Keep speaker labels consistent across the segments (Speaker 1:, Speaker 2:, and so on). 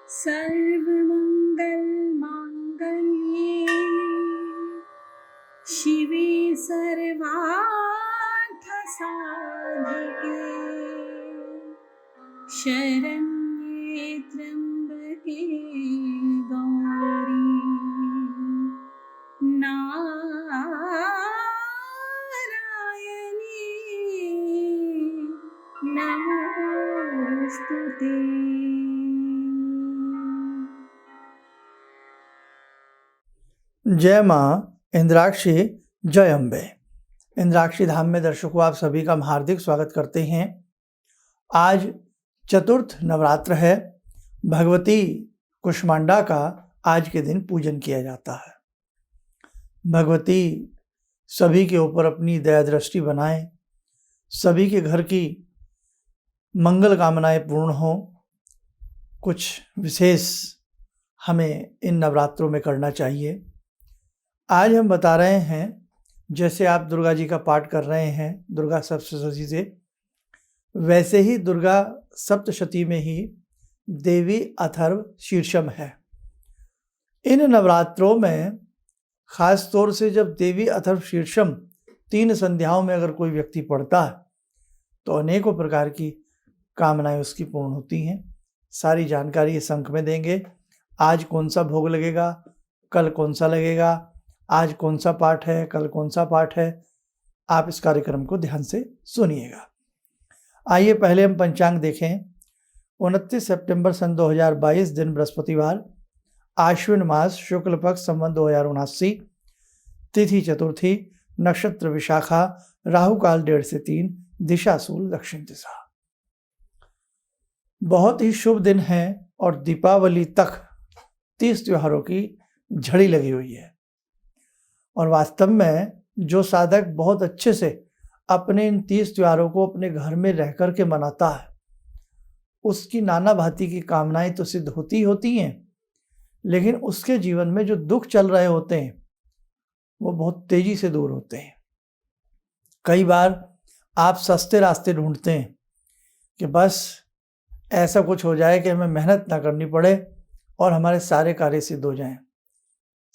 Speaker 1: सर्वमङ्गलमाङ्गल्ये शिवे सर्वार्थसाधिके शरण्ये त्र्यम्बके गौरी नारायणी नमोस्तुते।
Speaker 2: जय माँ इंद्राक्षी, जय अम्बे। इंद्राक्षी धाम में दर्शकों आप सभी का हम हार्दिक स्वागत करते हैं। आज चतुर्थ नवरात्र है। भगवती कुष्मांडा का आज के दिन पूजन किया जाता है। भगवती सभी के ऊपर अपनी दया दृष्टि बनाए, सभी के घर की मंगल कामनाएं पूर्ण हो। कुछ विशेष हमें इन नवरात्रों में करना चाहिए। आज हम बता रहे हैं, जैसे आप दुर्गा जी का पाठ कर रहे हैं दुर्गा सप्तशती से, वैसे ही दुर्गा सप्तशती में ही देवी अथर्व शीर्षम है। इन नवरात्रों में खास तौर से जब देवी अथर्व शीर्षम 3 संध्याओं में अगर कोई व्यक्ति पढ़ता है तो अनेकों प्रकार की कामनाएं उसकी पूर्ण होती हैं। सारी जानकारी इस अंक में देंगे। आज कौन सा भोग लगेगा, कल कौन सा लगेगा, आज कौन सा पाठ है, कल कौन सा पाठ है। आप इस कार्यक्रम को ध्यान से सुनिएगा। आइए पहले हम पंचांग देखें। 29 सितंबर सन 2022 दिन बृहस्पतिवार, आश्विन मास, शुक्ल पक्ष, संवत 2079, तिथि चतुर्थी, नक्षत्र विशाखा, राहु काल 1:30 से 3, दिशा सूल दक्षिण दिशा। बहुत ही शुभ दिन है और दीपावली तक 30 त्योहारों की झड़ी लगी हुई है। और वास्तव में जो साधक बहुत अच्छे से अपने इन 30 त्योहारों को अपने घर में रह कर के मनाता है, उसकी नाना भांति की कामनाएं तो सिद्ध होती हैं, लेकिन उसके जीवन में जो दुख चल रहे होते हैं वो बहुत तेजी से दूर होते हैं। कई बार आप सस्ते रास्ते ढूंढते हैं कि बस ऐसा कुछ हो जाए कि हमें मेहनत ना करनी पड़े और हमारे सारे कार्य सिद्ध हो जाएं।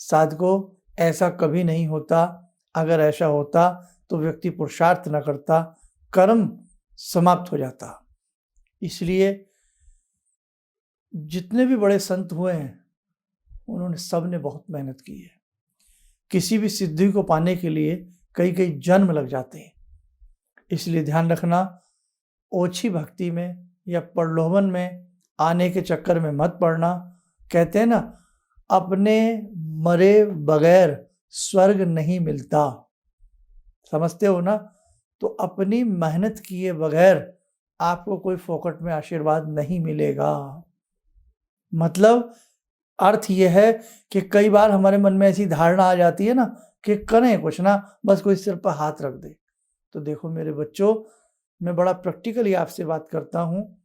Speaker 2: साधकों, ऐसा कभी नहीं होता। अगर ऐसा होता तो व्यक्ति पुरुषार्थ न करता, कर्म समाप्त हो जाता। इसलिए जितने भी बड़े संत हुए हैं उन्होंने सब ने बहुत मेहनत की है। किसी भी सिद्धि को पाने के लिए कई कई जन्म लग जाते हैं। इसलिए ध्यान रखना, ओछी भक्ति में या प्रलोभन में आने के चक्कर में मत पड़ना। कहते हैं ना, अपने मरे बगैर स्वर्ग नहीं मिलता। समझते हो ना? तो अपनी मेहनत किए बगैर आपको कोई फोकट में आशीर्वाद नहीं मिलेगा। मतलब अर्थ यह है कि कई बार हमारे मन में ऐसी धारणा आ जाती है ना कि करें कुछ ना, बस कोई सिर पर हाथ रख दे। तो देखो मेरे बच्चों, मैं बड़ा प्रैक्टिकली आपसे बात करता हूँ।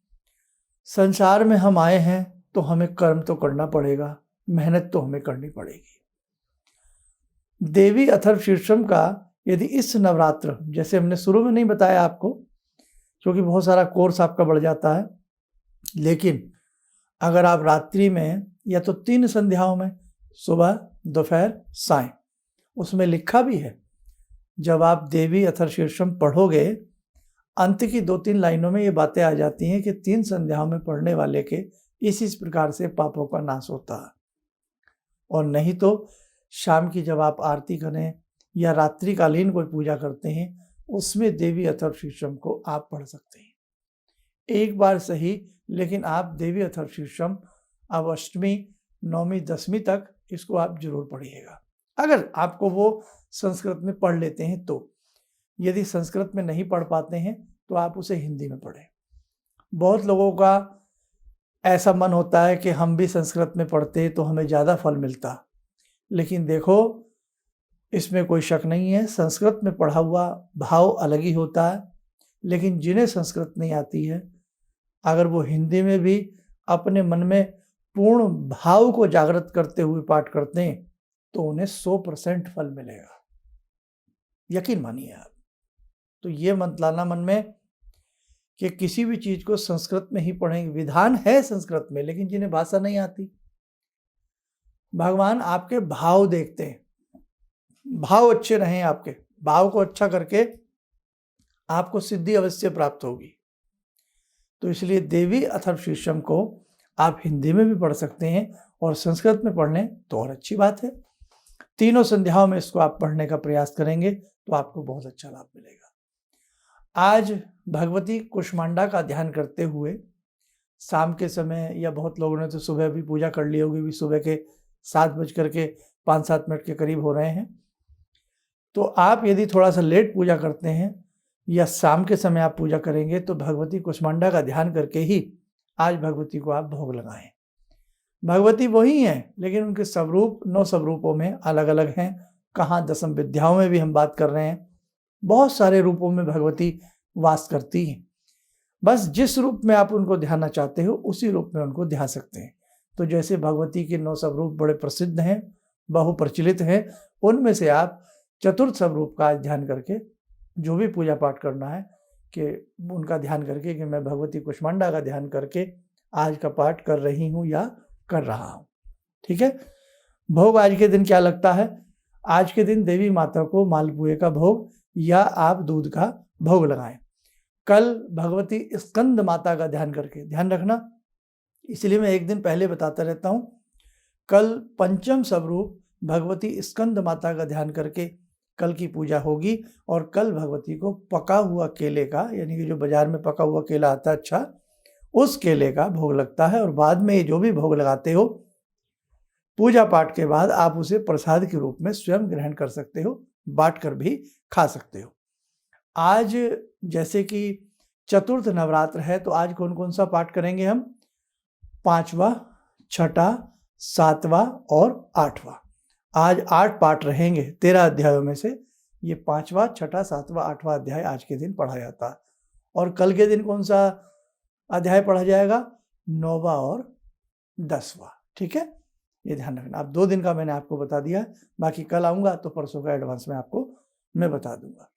Speaker 2: संसार में हम आए हैं तो हमें कर्म तो करना पड़ेगा, मेहनत तो हमें करनी पड़ेगी। देवी अथर्व शीर्षम का यदि इस नवरात्र, जैसे हमने शुरू में नहीं बताया आपको क्योंकि बहुत सारा कोर्स आपका बढ़ जाता है, लेकिन अगर आप रात्रि में या तो 3 संध्याओं में, सुबह, दोपहर, सायं, उसमें लिखा भी है, जब आप देवी अथर्व शीर्षम पढ़ोगे अंत की 2-3 लाइनों में ये बातें आ जाती हैं कि 3 संध्याओं में पढ़ने वाले के इस प्रकार से पापों का नाश होता है। और नहीं तो शाम की जब आप आरती करें या रात्रिकालीन कोई पूजा करते हैं, उसमें देवी अथर्व शीर्षम को आप पढ़ सकते हैं। एक बार सही, लेकिन आप देवी अथर्व शीर्षम अब अष्टमी, नवमी, 10वीं तक इसको आप जरूर पढ़िएगा। अगर आपको वो संस्कृत में पढ़ लेते हैं तो। यदि संस्कृत में नहीं पढ़ पाते हैं तो आप उसे हिंदी में पढ़ें। बहुत लोगों का ऐसा मन होता है कि हम भी संस्कृत में पढ़ते तो हमें ज़्यादा फल मिलता, लेकिन देखो इसमें कोई शक नहीं है, संस्कृत में पढ़ा हुआ भाव अलग ही होता है। लेकिन जिन्हें संस्कृत नहीं आती है, अगर वो हिंदी में भी अपने मन में पूर्ण भाव को जागृत करते हुए पाठ करते हैं तो उन्हें 100% फल मिलेगा, यकीन मानिए आप। तो ये मत लाना मन में कि किसी भी चीज़ को संस्कृत में ही पढ़ेंगे। विधान है संस्कृत में, लेकिन जिन्हें भाषा नहीं आती, भगवान आपके भाव देखते हैं। भाव अच्छे रहें, आपके भाव को अच्छा करके आपको सिद्धि अवश्य प्राप्त होगी। तो इसलिए देवी अथर्वशीर्षम को आप हिंदी में भी पढ़ सकते हैं और संस्कृत में पढ़ लें तो और अच्छी बात है। तीनों संध्याओं में इसको आप पढ़ने का प्रयास करेंगे तो आपको बहुत अच्छा लाभ मिलेगा। आज भगवती कुष्मांडा का ध्यान करते हुए शाम के समय, या बहुत लोगों ने तो सुबह भी पूजा कर ली होगी, भी सुबह के 7:05-7 के करीब हो रहे हैं। तो आप यदि थोड़ा सा लेट पूजा करते हैं या शाम के समय आप पूजा करेंगे तो भगवती कुष्मांडा का ध्यान करके ही आज भगवती को आप भोग लगाएं। भगवती वही हैं, लेकिन उनके स्वरूप 9 स्वरूपों में अलग अलग हैं। कहाँ दशम विद्याओं में भी हम बात कर रहे हैं, बहुत सारे रूपों में भगवती वास करती हैं। बस जिस रूप में आप उनको ध्याना चाहते हो उसी रूप में उनको ध्यान सकते हैं। तो जैसे भगवती के 9 स्वरूप बड़े प्रसिद्ध हैं, बहुप्रचलित हैं, उनमें से आप चतुर्थ स्वरूप का ध्यान करके जो भी पूजा पाठ करना है कि उनका ध्यान करके कि मैं भगवती कुष्मांडा का ध्यान करके आज का पाठ कर रही हूँ या कर रहा हूँ। ठीक है। भोग आज के दिन क्या लगता है? आज के दिन देवी माता को मालपुए का भोग या आप दूध का भोग लगाएं। कल भगवती स्कंद माता का ध्यान करके, ध्यान रखना, इसलिए मैं एक दिन पहले बताता रहता हूँ। कल पंचम स्वरूप भगवती स्कंद माता का ध्यान करके कल की पूजा होगी। और कल भगवती को पका हुआ केले का, यानी कि जो बाजार में पका हुआ केला आता है अच्छा, उस केले का भोग लगता है। और बाद में ये जो भी भोग लगाते हो पूजा पाठ के बाद आप उसे प्रसाद के रूप में स्वयं ग्रहण कर सकते हो, बांट कर भी खा सकते हो। आज जैसे कि चतुर्थ नवरात्र है तो आज कौन कौन सा पाठ करेंगे हम? 5वां, 6ठा, 7वां और 8वां। आज 8 पाठ रहेंगे 13 अध्यायों में से। ये 5वां, 6ठा, 7वां, 8वां अध्याय आज के दिन पढ़ा जाता है। और कल के दिन कौन सा अध्याय पढ़ा जाएगा? 9वां और 10वां। ठीक है, ये ध्यान रखना। अब 2 दिन का मैंने आपको बता दिया, बाकी कल आऊँगा तो परसों का एडवांस में आपको मैं बता दूंगा।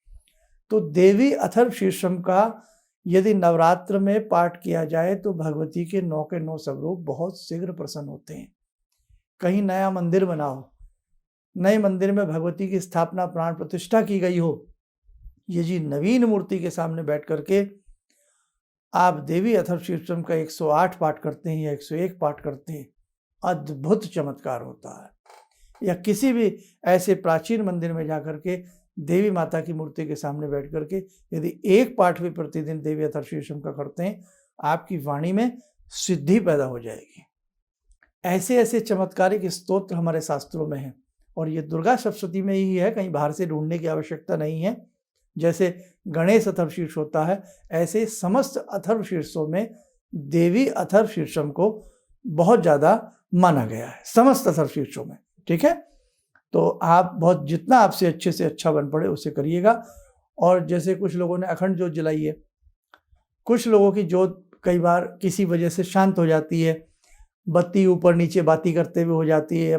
Speaker 2: तो देवी अथर्वशीर्षम का यदि नवरात्र में पाठ किया जाए तो भगवती के 9 के 9 स्वरूप बहुत शीघ्र प्रसन्न होते हैं। कहीं नया मंदिर बनाओ, नए मंदिर में भगवती की स्थापना, प्राण प्रतिष्ठा की गई हो, ये जी नवीन मूर्ति के सामने बैठ करके आप देवी अथर्वशीर्षम का 108 पाठ करते हैं या 101 पाठ करते हैं, अद्भुत चमत्कार होता है। या किसी भी ऐसे प्राचीन मंदिर में जाकर के देवी माता की मूर्ति के सामने बैठ करके यदि 1 पाठ भी प्रतिदिन देवी अथर्वशीर्षम का करते हैं, आपकी वाणी में सिद्धि पैदा हो जाएगी। ऐसे ऐसे चमत्कारिक स्तोत्र हमारे शास्त्रों में हैं और ये दुर्गा सप्तशती में ही है, कहीं बाहर से ढूंढने की आवश्यकता नहीं है। जैसे गणेश अथर्वशीर्ष होता है, ऐसे समस्त अथर्वशीर्षों में देवी अथर्वशीर्षम को बहुत ज़्यादा माना गया है, समस्त अथर्वशीर्षों में। ठीक है, तो आप बहुत जितना आपसे अच्छे से अच्छा बन पड़े उसे करिएगा। और जैसे कुछ लोगों ने अखंड ज्योत जलाई है, कुछ लोगों की ज्योत कई बार किसी वजह से शांत हो जाती है, बत्ती ऊपर नीचे बाती करते हुए हो जाती है,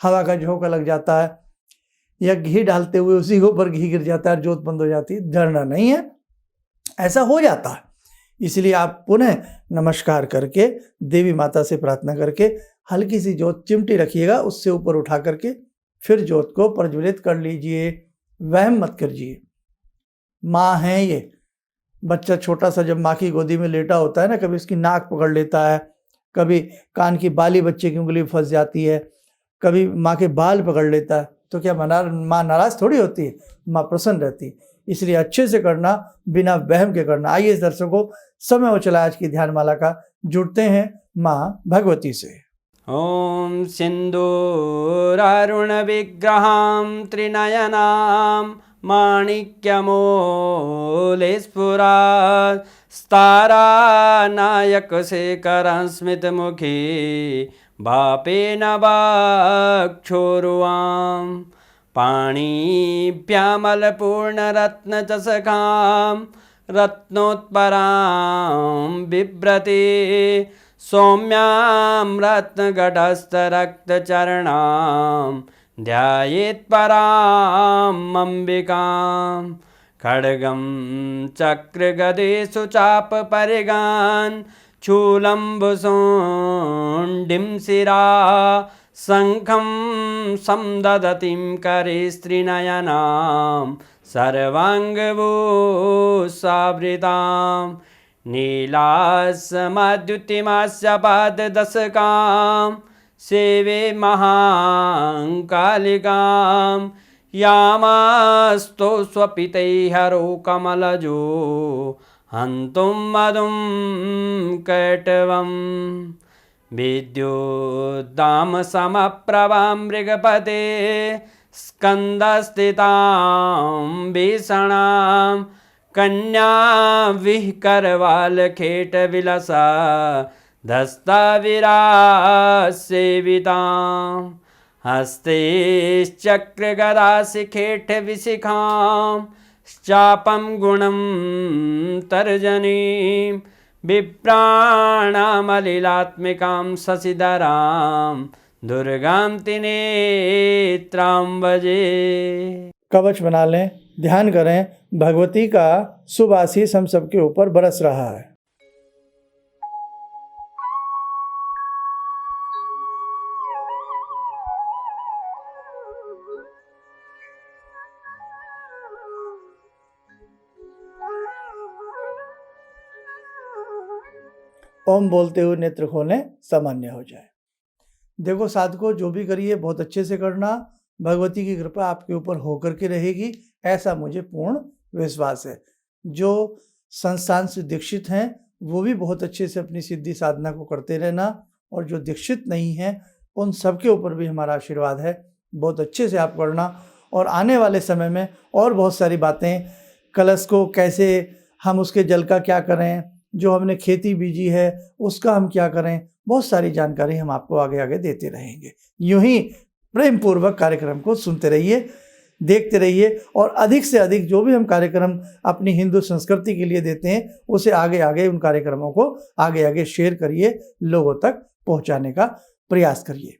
Speaker 2: हवा का झोंका लग जाता है, या घी डालते हुए उसी के ऊपर घी गिर जाता है, ज्योत बंद हो जाती है। डरना नहीं है, ऐसा हो जाता है। इसलिए आप पुनः नमस्कार करके देवी माता से प्रार्थना करके हल्की सी ज्योत चिमटी रखिएगा, उससे ऊपर उठा करके फिर ज्योत को प्रज्वलित कर लीजिए। वहम मत करिए, माँ है ये। बच्चा छोटा सा जब माँ की गोदी में लेटा होता है ना, कभी उसकी नाक पकड़ लेता है, कभी कान की बाली बच्चे की उंगली फंस जाती है, कभी माँ के बाल पकड़ लेता है, तो क्या माँ नाराज थोड़ी होती है? माँ प्रसन्न रहती है। इसलिए अच्छे से करना, बिना वहम के करना। आइए दर्शकों, समय हो चला आज की ध्यान माला का। जुड़ते हैं माँ भगवती से।
Speaker 3: ॐ सिन्दूरारुणविग्रहां त्रिनयनां माणिक्यमूलस्फुरात् स्तारानायकशेखरं स्मितमुखी भापेन वाक्षोरुवां पाणिभ्यामलपूर्णरत्नचषकां रत्नोत्परां बिभ्रति सौम्यां रत्नगटस्थरक्तचरणां ध्यायेत् परां अम्बिकां खड्गं चक्रगदेषु चापपरिगान् चूलम्बुसोण्डिं शिरा शङ्खं संदधतीं करे स्त्रीनयनां सर्वाङ्गभूषावृतां नीलासमद्युतिमास्य पाददशकां सेवे महाकालिकां यामास्तो स्वपितैहरो कमलजो हन्तुं मधुं कैटवम् विद्युद्दाम समप्रभां मृगपते स्कन्दस्थितां भीषणां कन्या विहकरवालखेटविलसा धस्ताविरासेवितां हस्तैश्चक्रगदाशिखेटविशिखां चापं गुणं तर्जनीं विप्राणामलिलात्मिकां शशिधरां दुर्गां त्रिनेत्रां भजे।
Speaker 2: कवच बना लें, ध्यान करें, भगवती का शुभ आशीष हम सबके ऊपर बरस रहा है। ओम बोलते हुए नेत्र खोलें, सामान्य हो जाए। देखो साधकों, जो भी करिए बहुत अच्छे से करना, भगवती की कृपा आपके ऊपर होकर के रहेगी, ऐसा मुझे पूर्ण विश्वास है। जो संस्थान से दीक्षित हैं वो भी बहुत अच्छे से अपनी सिद्धि साधना को करते रहना, और जो दीक्षित नहीं हैं उन सबके ऊपर भी हमारा आशीर्वाद है, बहुत अच्छे से आप करना। और आने वाले समय में और बहुत सारी बातें, कलश को कैसे हम उसके जल का क्या करें, जो हमने खेती बीजी है उसका हम क्या करें, बहुत सारी जानकारी हम आपको आगे आगे देते रहेंगे। यूं ही प्रेम पूर्वक कार्यक्रम को सुनते रहिए, देखते रहिए, और अधिक से अधिक जो भी हम कार्यक्रम अपनी हिंदू संस्कृति के लिए देते हैं उसे आगे आगे उन कार्यक्रमों को आगे आगे शेयर करिए, लोगों तक पहुंचाने का प्रयास करिए।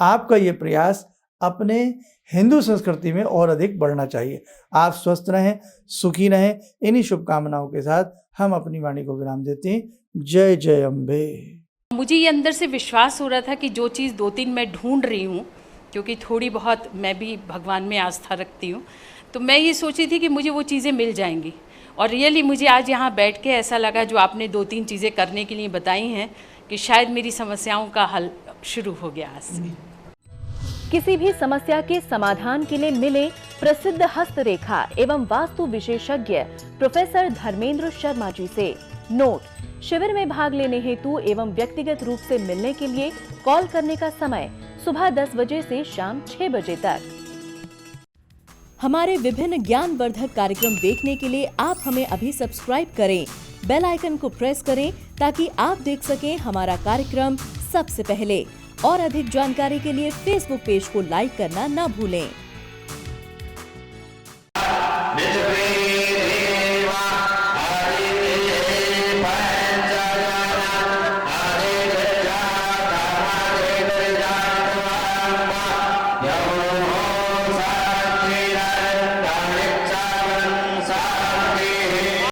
Speaker 2: आपका ये प्रयास अपने हिंदू संस्कृति में और अधिक बढ़ना चाहिए। आप स्वस्थ रहें, सुखी रहें, इन्हीं शुभकामनाओं के साथ हम अपनी वाणी को विराम देते हैं। जय जय अम्बे।
Speaker 4: मुझे ये अंदर से विश्वास हो रहा था कि जो चीज़ 2-3 मैं ढूंढ रही हूँ, क्योंकि थोड़ी बहुत मैं भी भगवान में आस्था रखती हूँ, तो मैं ये सोची थी कि मुझे वो चीज़ें मिल जाएंगी। और रियली मुझे आज यहाँ बैठ के ऐसा लगा, जो आपने 2-3 चीज़ें करने के लिए बताई हैं, कि शायद मेरी समस्याओं का हल शुरू हो गया आज से।
Speaker 5: किसी भी समस्या के समाधान के लिए मिले प्रसिद्ध हस्तरेखा एवं वास्तु विशेषज्ञ प्रोफेसर धर्मेंद्र शर्मा जी से। नोट: शिविर में भाग लेने हेतु एवं व्यक्तिगत रूप से मिलने के लिए कॉल करने का समय सुबह 10 बजे से शाम 6 बजे तक। हमारे विभिन्न ज्ञानवर्धक कार्यक्रम देखने के लिए आप हमें अभी सब्सक्राइब करें, बेल आइकन को प्रेस करें ताकि आप देख सकें हमारा कार्यक्रम सबसे पहले। और अधिक जानकारी के लिए फेसबुक पेज को लाइक करना न भूलें।